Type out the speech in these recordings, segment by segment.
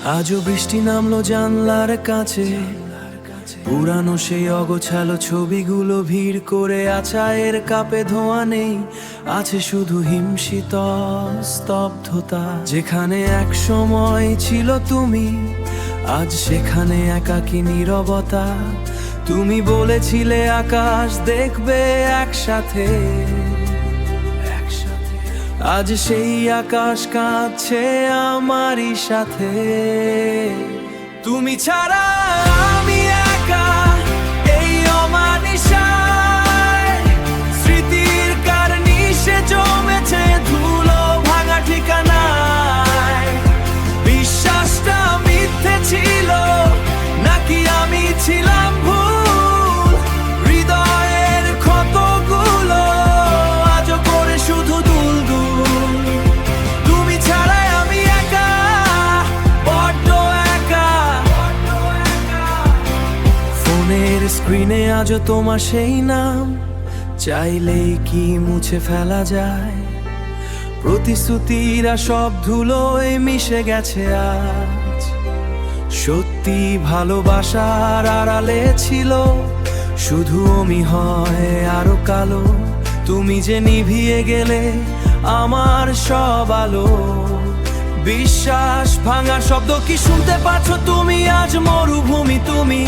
আজও বৃষ্টি নামলো জানলার কাছে, পুরানো সেই অগোছালো ছবিগুলো ভিড় করে আচায়ের কাপে ধোয়া নেই, আছে শুধু হিমশীতল স্তব্ধতা। যেখানে এক সময় ছিল তুমি, আজ সেখানে একাকী নীরবতা। তুমি বলেছিলে আকাশ দেখবে একসাথে, আজ সেই আকাশ কাঁদছে আমারই সাথে। তুমি ছাড়া আমি একা এই অমানিসায়, স্মৃতির কার্নিশে জমেছে ধুলো ভাঙা ঠিকানায়। বিশ্বাসটা মিথ্যে ছিল নাকি আমি ছিলাম ভুল? হৃদয়ের ক্ষতগুলো আজও করে শুধু দুলদুল। তুমি ছাড়াই আমি একা, বড্ড একা। ফোনের স্ক্রিনে আজও তোমার সেই নাম, চাইলেই কি মুছে ফেলা যায়? প্রতিশ্রুতিরা সব ধুলোয় মিশে গেছে আজ। সত্যি ভালোবাসার আড়ালে ছিল শুধু হয় আরো কালো। তুমি যে নিভিয়ে গেলে আমার সব আলো। বিশ্বাস ভাঙার শব্দ কি শুনতে পাচ্ছ তুমি? আজ মরুভূমি তুমি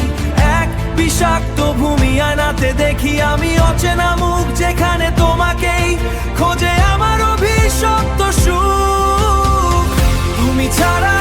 এক বিষাক্ত ভূমি। আয়নাতে দেখি আমি অচেনা মুখ, যেখানে তোমাকেই খোঁজে আমার অভিশপ্ত সুখ। তুমি ছাড়া